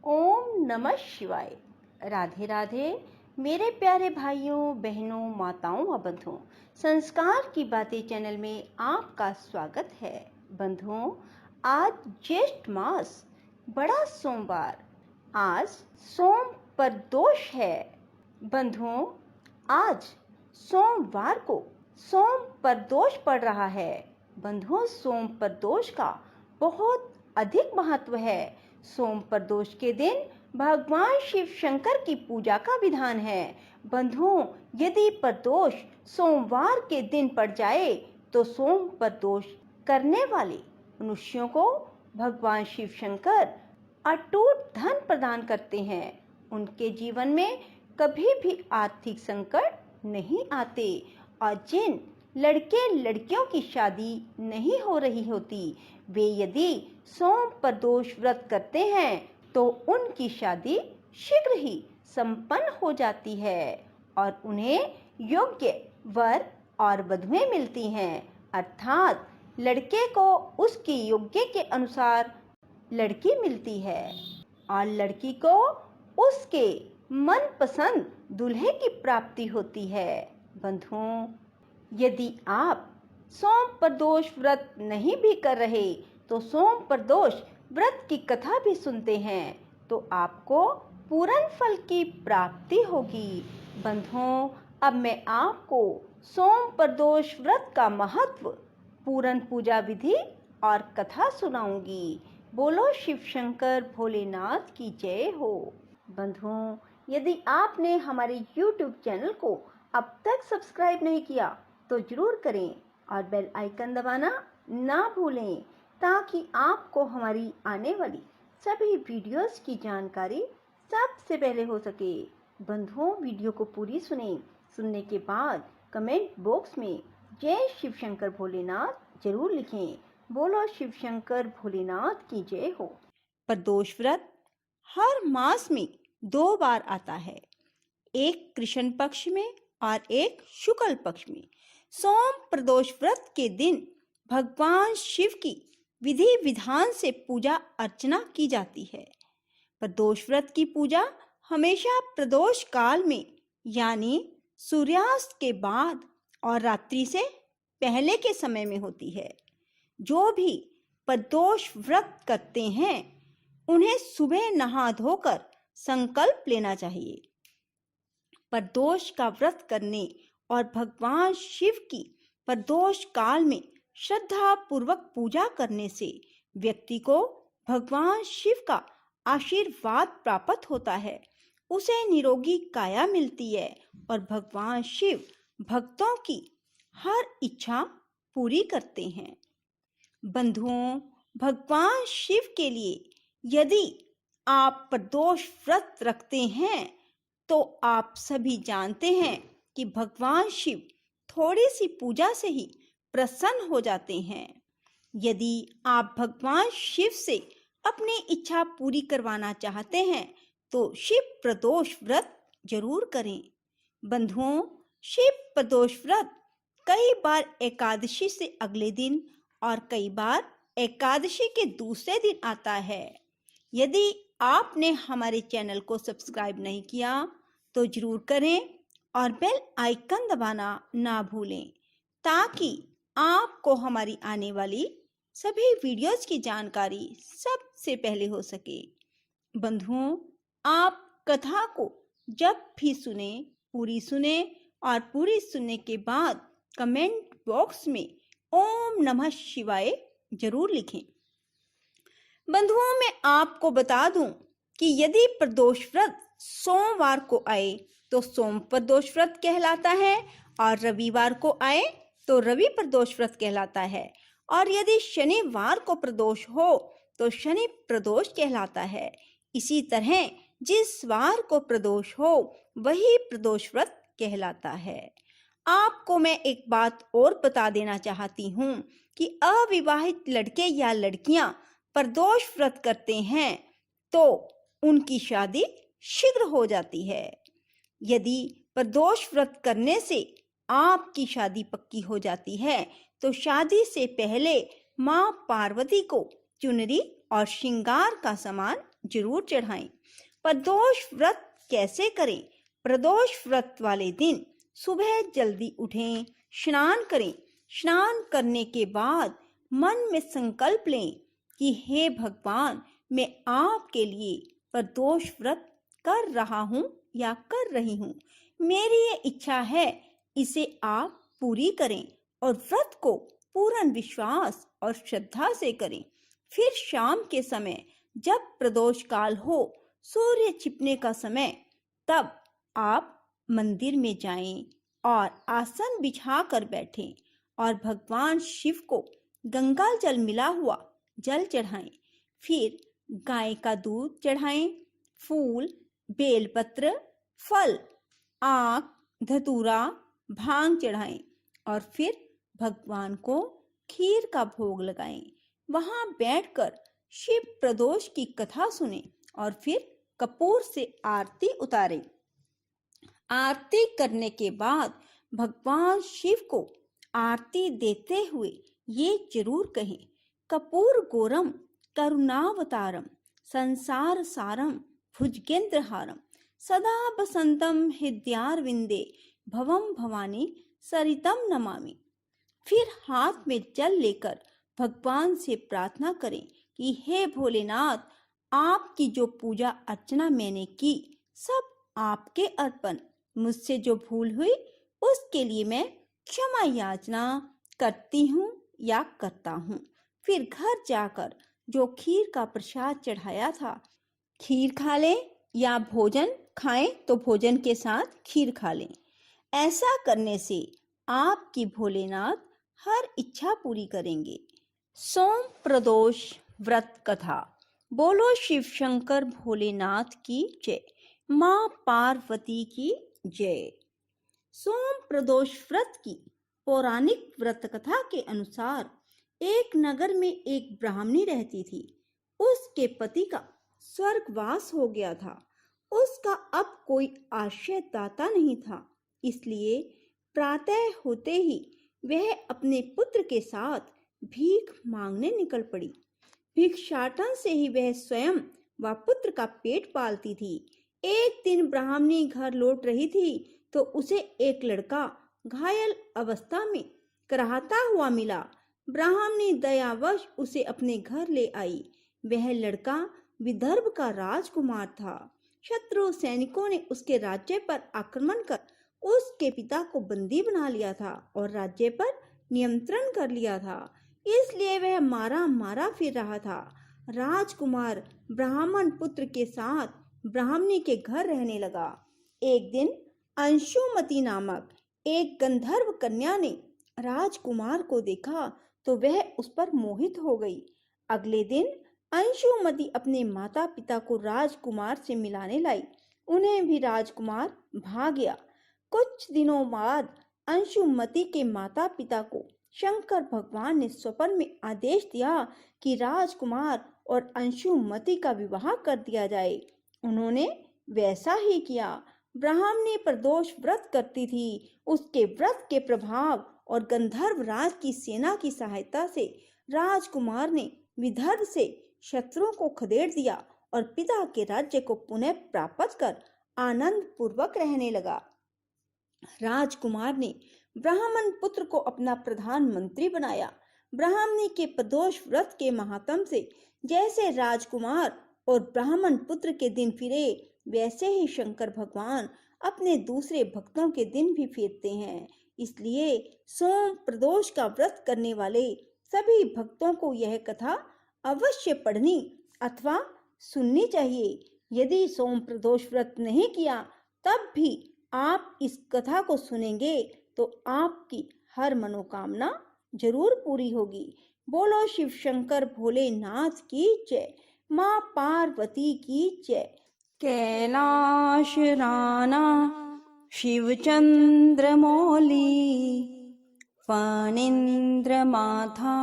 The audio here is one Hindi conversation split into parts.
ओम नमः शिवाय। राधे राधे मेरे प्यारे भाइयों बहनों माताओं व बंधुओं, संस्कार की बातें चैनल में आपका स्वागत है। बंधुओं, आज ज्येष्ठ मास बड़ा सोमवार, आज सोम प्रदोष है। बंधुओं, आज सोमवार को सोम प्रदोष पड़ रहा है। बंधुओं, सोम प्रदोष का बहुत अधिक महत्व है। सोम प्रदोष के दिन भगवान शिव शंकर की पूजा का विधान है। बंधुओं, यदि प्रदोष सोमवार के दिन पड़ जाए तो सोम प्रदोष करने वाले मनुष्यों को भगवान शिव शंकर अटूट धन प्रदान करते हैं। उनके जीवन में कभी भी आर्थिक संकट नहीं आते और जिन लड़के लड़कियों की शादी नहीं हो रही होती, वे यदि सोम प्रदोष व्रत करते हैं तो उनकी शादी शीघ्र ही संपन्न हो जाती है और उन्हें योग्य वर और वधुएं मिलती हैं। अर्थात लड़के को उसकी योग्य के अनुसार लड़की मिलती है और लड़की को उसके मनपसंद दूल्हे की प्राप्ति होती है। बंधुओं, यदि आप सोम प्रदोष व्रत नहीं भी कर रहे तो सोम प्रदोष व्रत की कथा भी सुनते हैं तो आपको पूर्ण फल की प्राप्ति होगी। बंधुओं, अब मैं आपको सोम प्रदोष व्रत का महत्व, पूर्ण पूजा विधि और कथा सुनाऊंगी। बोलो शिव शंकर भोलेनाथ की जय हो। बंधुओं, यदि आपने हमारे YouTube चैनल को अब तक सब्सक्राइब नहीं किया तो जरूर करें और बेल आइकन दबाना ना भूलें ताकि आपको हमारी आने वाली सभी वीडियोस की जानकारी सबसे पहले हो सके। बंधुओं, वीडियो को पूरी सुने। सुनने के बाद कमेंट बॉक्स में जय शिव शंकर भोलेनाथ जरूर लिखें। बोलो शिव शंकर भोलेनाथ की जय हो। प्रदोष व्रत हर मास में 2 बार आता है, एक कृष्ण पक्ष में और एक शुक्ल पक्ष में। सोम प्रदोष व्रत के दिन भगवान शिव की विधि विधान से पूजा अर्चना की जाती है। प्रदोष व्रत की पूजा हमेशा प्रदोष काल में यानी सूर्यास्त के बाद और रात्रि से पहले के समय में होती है। जो भी प्रदोष व्रत करते हैं उन्हें सुबह नहा धोकर संकल्प लेना चाहिए। प्रदोष का व्रत करने और भगवान शिव की प्रदोष काल में श्रद्धा पूर्वक पूजा करने से व्यक्ति को भगवान शिव का आशीर्वाद प्राप्त होता है, उसे निरोगी काया मिलती है और भगवान शिव भक्तों की हर इच्छा पूरी करते हैं। बंधुओं, भगवान शिव के लिए यदि आप प्रदोष व्रत रखते हैं तो आप सभी जानते हैं कि भगवान शिव थोड़ी सी पूजा से ही प्रसन्न हो जाते हैं। यदि आप भगवान शिव से अपनी इच्छा पूरी करवाना चाहते हैं तो शिव प्रदोष व्रत जरूर करें। बंधुओं, शिव प्रदोष व्रत कई बार एकादशी से अगले दिन और कई बार एकादशी के दूसरे दिन आता है। यदि आपने हमारे चैनल को सब्सक्राइब नहीं किया तो जरूर करें और बेल आइकन दबाना ना भूलें ताकि आपको हमारी आने वाली सभी वीडियोस की जानकारी सबसे पहले हो सके। बंधुओं, आप कथा को जब भी सुने, पूरी सुने और पूरी सुनने के बाद कमेंट बॉक्स में ओम नमः शिवाय जरूर लिखें। बंधुओं, मैं आपको बता दूं कि यदि प्रदोष व्रत सोमवार को आए तो सोम प्रदोष व्रत कहलाता है और रविवार को आए तो रवि प्रदोष व्रत कहलाता है और यदि शनिवार को प्रदोष हो तो शनि प्रदोष कहलाता है। इसी तरह जिस वार को प्रदोष हो वही प्रदोष व्रत कहलाता है। आपको मैं एक बात और बता देना चाहती हूँ कि अविवाहित लड़के या लड़कियां प्रदोष व्रत करते हैं तो उनकी शादी शीघ्र हो जाती है। यदि प्रदोष व्रत करने से आपकी शादी पक्की हो जाती है तो शादी से पहले मां पार्वती को चुनरी और श्रृंगार का सामान जरूर चढ़ाएं। प्रदोष व्रत कैसे करें? प्रदोष व्रत वाले दिन सुबह जल्दी उठें, स्नान करें। स्नान करने के बाद मन में संकल्प लें कि हे भगवान, मैं आपके लिए प्रदोष व्रत कर रहा हूँ या कर रही हूँ। मेरी ये इच्छा है, इसे आप पूरी करें और व्रत को पूर्ण विश्वास और श्रद्धा से करें। फिर शाम के समय जब प्रदोष काल हो, सूर्य छिपने का समय, तब आप मंदिर में जाएं और आसन बिछाकर बैठें और भगवान शिव को गंगा जल मिला हुआ जल चढ़ाएं। फिर गाय का दूध चढ़ाएं, फूल, बेलपत्र, फल, आक, धतूरा, भांग चढ़ाएं और फिर भगवान को खीर का भोग लगाएं। वहां बैठकर शिव प्रदोष की कथा सुने और फिर कपूर से आरती उतारें। आरती करने के बाद भगवान शिव को आरती देते हुए ये जरूर कहें, कपूर गोरम करुणावतारम संसार सारम भुजगेंद्रहारम सदा बसंतम हृदयारविंदे भवम भवानी सरितम नमामि। फिर हाथ में जल लेकर भगवान से प्रार्थना करें कि हे भोलेनाथ, आपकी जो पूजा अर्चना मैंने की सब आपके अर्पण। मुझसे जो भूल हुई उसके लिए मैं क्षमा याचना करती हूँ या करता हूँ। फिर घर जाकर जो खीर का प्रसाद चढ़ाया था, खीर खा लें या भोजन खाएं तो भोजन के साथ खीर खा लें। ऐसा करने से आपकी भोलेनाथ हर इच्छा पूरी करेंगे। सोम प्रदोष व्रत कथा। बोलो शिव शंकर भोलेनाथ की जय, माँ पार्वती की जय। सोम प्रदोष व्रत की पौराणिक व्रत कथा के अनुसार एक नगर में एक ब्राह्मणी रहती थी। उसके पति का स्वर्गवास हो गया था। उसका अब कोई आश्रयदाता नहीं था, इसलिए प्रातः होते ही वह अपने पुत्र के साथ भीख मांगने निकल पड़ी। भिक्षाटन से ही वह स्वयं व पुत्र का पेट पालती थी। एक दिन ब्राह्मणी घर लौट रही थी तो उसे एक लड़का घायल अवस्था में कराहता हुआ मिला। ब्राह्मणी दयावश उसे अपने घर ले आई। वह लड़का विदर्भ का राजकुमार था। शत्रु सैनिकों ने उसके राज्य पर आक्रमण कर उसके पिता को बंदी बना लिया था और राज्य पर नियंत्रण कर लिया था, इसलिए वह मारा मारा फिर रहा था। राजकुमार ब्राह्मण पुत्र के साथ ब्राह्मणी के घर रहने लगा। एक दिन अंशुमती नामक एक गंधर्व कन्या ने राजकुमार को देखा तो वह उस पर मोहित हो गई। अगले दिन अंशुमती अपने माता पिता को राजकुमार से मिलाने लाई। उन्हें भी राजकुमार भा गया। कुछ दिनों बाद अंशुमती के माता पिता को शंकर भगवान ने स्वप्न में आदेश दिया कि राजकुमार और अंशुमती का विवाह कर दिया जाए। उन्होंने वैसा ही किया। ब्राह्मणी प्रदोष व्रत करती थी। उसके व्रत के प्रभाव और गंधर्व राज की सेना की सहायता से राजकुमार ने विदर्भ से शत्रुओं को खदेड़ दिया और पिता के राज्य को पुनः प्राप्त कर आनंद पूर्वक रहने लगा। राजकुमार ने ब्राह्मण पुत्र को अपना प्रधानमंत्री बनाया। ब्राह्मणी के प्रदोष व्रत के महात्म से जैसे राजकुमार और ब्राह्मण पुत्र के दिन फिरे, वैसे ही शंकर भगवान अपने दूसरे भक्तों के दिन भी फेरते हैं। इसलिए सोम प्रदोष का व्रत करने वाले सभी भक्तों को यह कथा अवश्य पढ़नी अथवा सुननी चाहिए। यदि सोम प्रदोष व्रत नहीं किया तब भी आप इस कथा को सुनेंगे तो आपकी हर मनोकामना जरूर पूरी होगी। बोलो शिव शंकर भोलेनाथ की जय, माँ पार्वती की जय। कैलाश राणा शिवचंद्र मौली फणींद्र माथा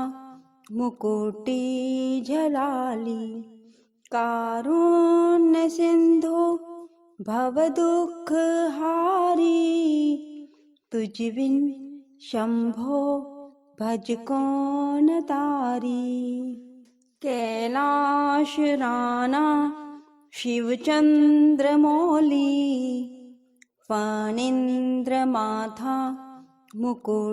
मुकुटी झलाली कारुण्य सिंधु भव दुख हारी तुझ बिन शंभो भज कौन तारी। कैलाश राणा शिवचन्द्रमौली फणीन्द्रमाथा मुकुटिजलाली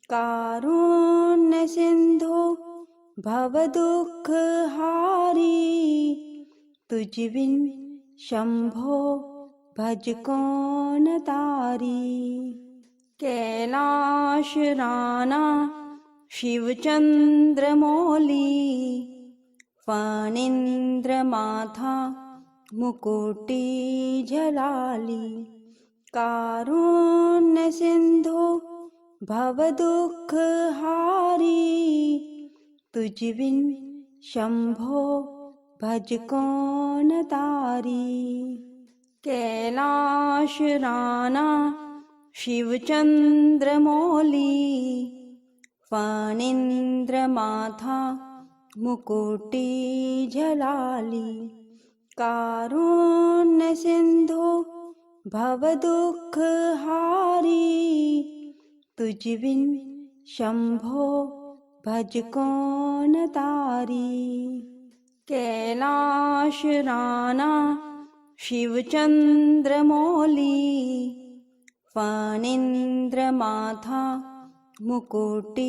कारुण्यसिन्धो भवदुःखहारी तुझ बिन शंभो भज कौन तारी। कैलाश राना शिवचन्द्रमौली फणीन्द्रमाथा मुकुटिजलाली कारुण्यसिन्धो भवदुःखहारी तुझ बिन शंभो भज कौन तारी। कैलाश राना शिवचन्द्रमौली फणीन्द्रमाथा मुकुटिजलाली कारुण्यसिन्धो भवदुःखहारी तुझ बिन शंभो भज कौन तारी। कैलाश राना शिवचन्द्रमौली फणीन्द्रमाथा मुकुटिजलाली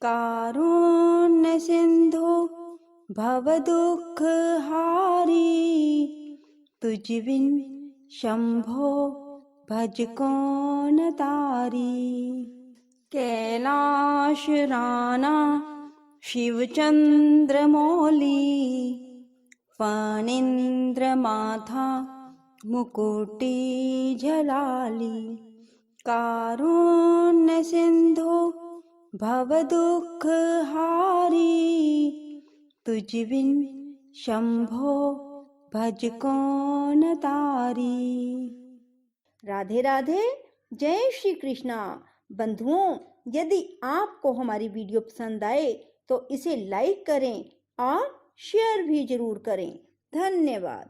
कारुण्यसिन्धो भवदुःखहारी तुझ बिन शंभो भज कौन तारी। कैलाश राना शिवचन्द्रमौली फणीन्द्रमाथा मुकुटिजलाली कारुण्यसिन्धो भवदुःखहारी तुझ बिन शंभो भज कौन तारी। राधे राधे, जय श्री कृष्णा। बंधुओं, यदि आपको हमारी वीडियो पसंद आए तो इसे लाइक करें और शेयर भी जरूर करें। धन्यवाद।